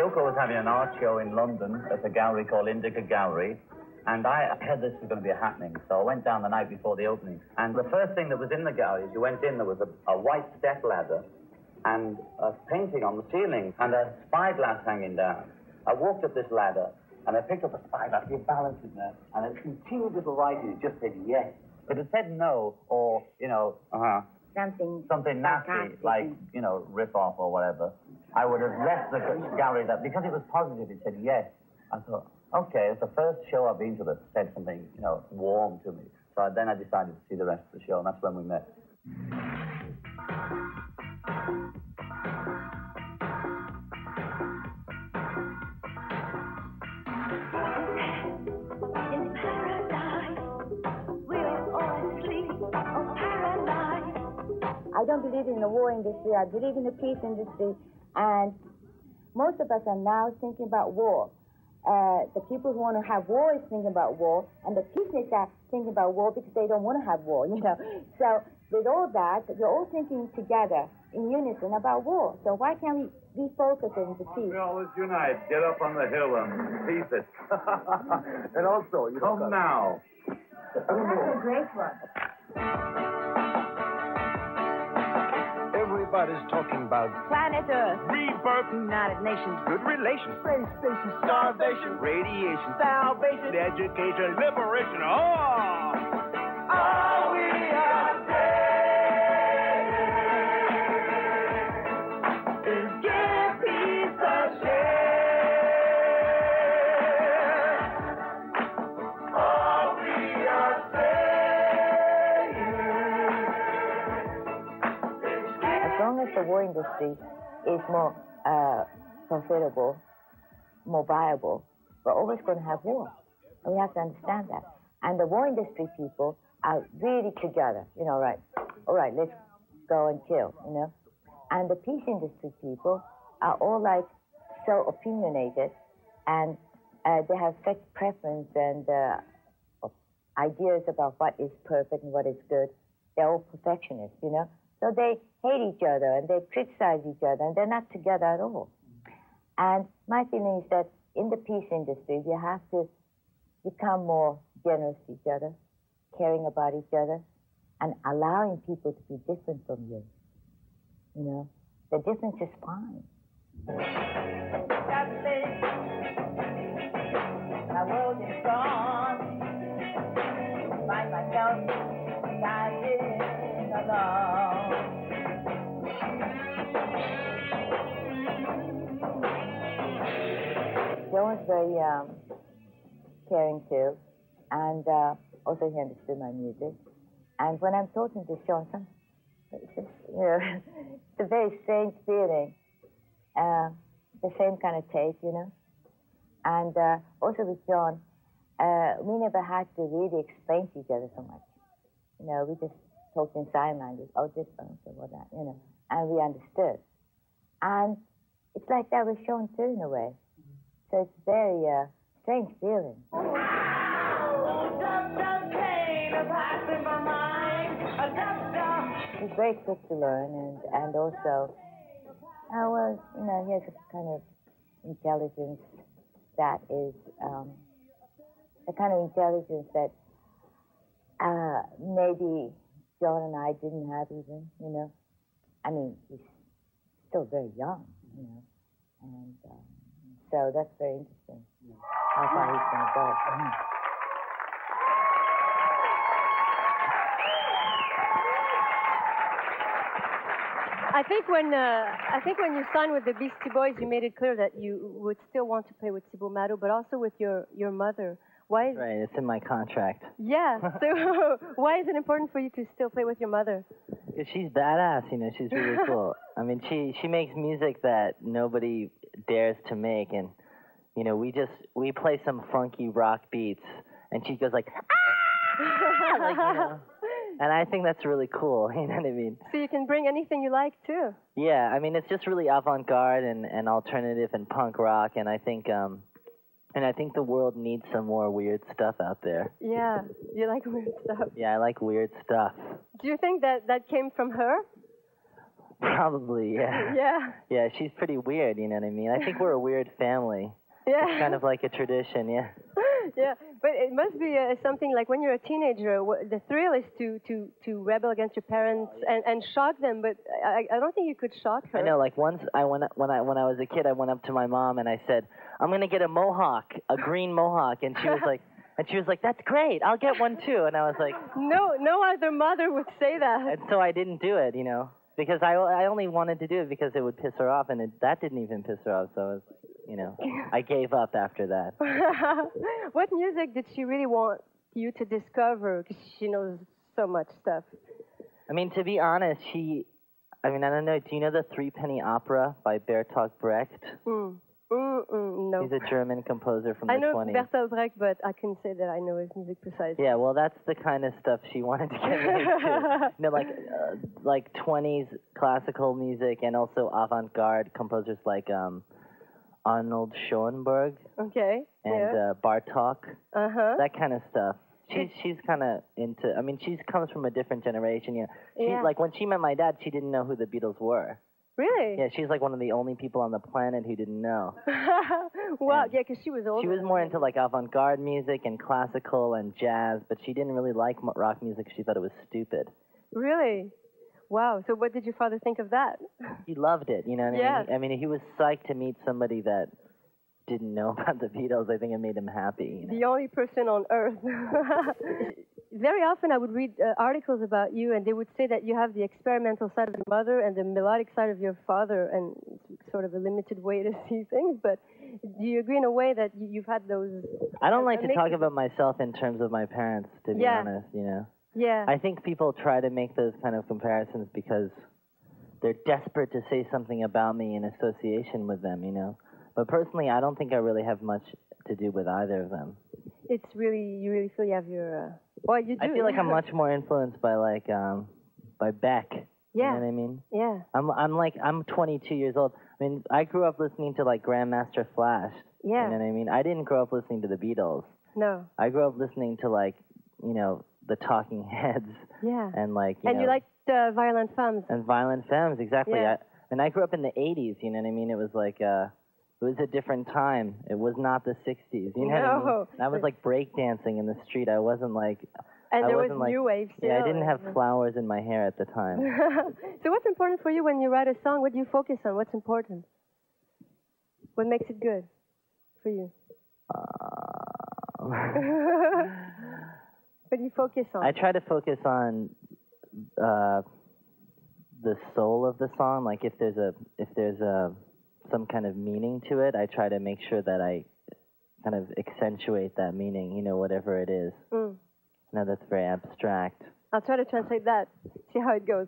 Yoko was having an art show in London at a gallery called Indica Gallery, and I heard this was going to be a happening, so I went down the night before the opening. And the first thing that was in the gallery, as you went in, there was a white step ladder and a painting on the ceiling and a spyglass hanging down. I walked up this ladder, and I picked up a spyglass, you balance it there, and in two little writings, it just said yes. If it said no, or, you know, something nasty, like, you know, rip-off or whatever, I would have left the gallery that, because it was positive, it said yes. I thought, okay, it's the first show I've been to that said something, you know, warm to me. So then I decided to see the rest of the show, and that's when we met. I don't believe in the war industry. I believe in the peace industry. And most of us are now thinking about war. The people who want to have war is thinking about war, and the peaceniks are thinking about war because they don't want to have war, you know. So with all that, we're all thinking together in unison about war. So why can't we be focused on the peace? Montreal is unite. Get up on the hill and peace it. And also, you come now. That's a great one. Everybody's talking about planet Earth, rebirth, United Nations, good relations, space station, starvation, radiation, salvation, education, liberation. Oh! All we are saying is give peace a share. All we are saying. As long as the war industry is more profitable, more viable, we're always going to have war. And we have to understand that. And the war industry people are really together, you know, right? All right, let's go and kill, you know? And the peace industry people are all like so opinionated, and they have such preference and ideas about what is perfect and what is good. They're all perfectionists, you know? So they hate each other and they criticize each other, and they're not together at all. And my feeling is that in the peace industry, you have to become more generous to each other, caring about each other, and allowing people to be different from you. You know, the difference is fine. My world is gone. Find myself standing alone. John was very caring too, and also he understood my music. And when I'm talking to Sean, it's just, you know, it's a very strange feeling. The same kind of taste, you know. And also with John, we never had to really explain to each other so much. You know, we just talked in sign language. Oh, this, oh, okay, well, that, you know. And we understood. And it's like that with Sean too, in a way. So it's a very strange feeling. He's very quick to learn, and also, well, you know, he has a kind of intelligence that is the kind of intelligence that maybe John and I didn't have even, you know. I mean, he's still very young, you know, and so that's very interesting, how far he's going to go. I think when you signed with the Beastie Boys, you made it clear that you would still want to play with Thibaut Marot, but also with your mother. Why? Right, it's in my contract. Yeah. So why is it important for you to still play with your mother? Because she's badass, you know. She's really cool. I mean, she makes music that nobody dares to make, and you know, we play some funky rock beats, and she goes like, ah! Like, you know. And I think that's really cool, you know what I mean? So you can bring anything you like, too. Yeah, I mean, it's just really avant-garde and alternative and punk rock, and I think the world needs some more weird stuff out there. Yeah, you like weird stuff. Yeah, I like weird stuff. Do you think that came from her? Probably, yeah. Yeah. Yeah, she's pretty weird, you know what I mean? I think we're a weird family. Yeah. It's kind of like a tradition, yeah. Yeah, but it must be something like when you're a teenager, the thrill is to rebel against your parents and shock them, but I don't think you could shock her. I know, like once when I was a kid, I went up to my mom and I said, I'm going to get a mohawk, a green mohawk, and she was like, that's great, I'll get one too. And I was like, no other mother would say that. And so I didn't do it, you know, because I only wanted to do it because it would piss her off, and that didn't even piss her off, so I was, you know, I gave up after that. What music did she really want you to discover? Because she knows so much stuff. I mean, to be honest, I don't know, do you know the Three-Penny Opera by Bertolt Brecht? No. He's a German composer from the 20s. I know Bertolt Brecht, but I couldn't say that I know his music precisely. Yeah, well, that's the kind of stuff she wanted to get me into. You know, like 20s classical music and also avant-garde composers like Arnold Schoenberg. Okay. And Bartók. That kind of stuff. She's kind of into. I mean, she comes from a different generation. Yeah. Like when she met my dad, she didn't know who the Beatles were. Really? Yeah, she's like one of the only people on the planet who didn't know. Wow, yeah, because she was older. She was more into like avant-garde music and classical and jazz, but she didn't really like rock music. She thought it was stupid. Really? Wow. So what did your father think of that? He loved it, you know what I mean? I mean, he was psyched to meet somebody that didn't know about the Beatles. I think it made him happy. You know? The only person on earth. Very often I would read articles about you, and they would say that you have the experimental side of your mother and the melodic side of your father, and it's sort of a limited way to see things, but do you agree in a way that you've had those... I don't like to talk about myself in terms of my parents, to be honest, you know? Yeah. I think people try to make those kind of comparisons because they're desperate to say something about me in association with them, you know? But personally, I don't think I really have much to do with either of them. It's really, you really feel you have your, well, you do. I feel like I'm much more influenced by like, by Beck. Yeah. You know what I mean? Yeah. I'm 22 years old. I mean, I grew up listening to like Grandmaster Flash. Yeah. You know what I mean? I didn't grow up listening to the Beatles. No. I grew up listening to like, you know, the Talking Heads. Yeah. And like, and you liked Violent Femmes. And Violent Femmes, exactly. Yeah. And I grew up in the 80s, you know what I mean? It was like, it was a different time. It was not the 60s. You know what I mean? I was like breakdancing in the street. I wasn't like... And there was like, new wave still. Yeah, I didn't have flowers in my hair at the time. So what's important for you when you write a song? What do you focus on? What's important? What makes it good for you? What do you focus on? I try to focus on the soul of the song. Like if there's some kind of meaning to it, I try to make sure that I kind of accentuate that meaning, you know, whatever it is. No, that's very abstract. I'll try to translate that, see how it goes.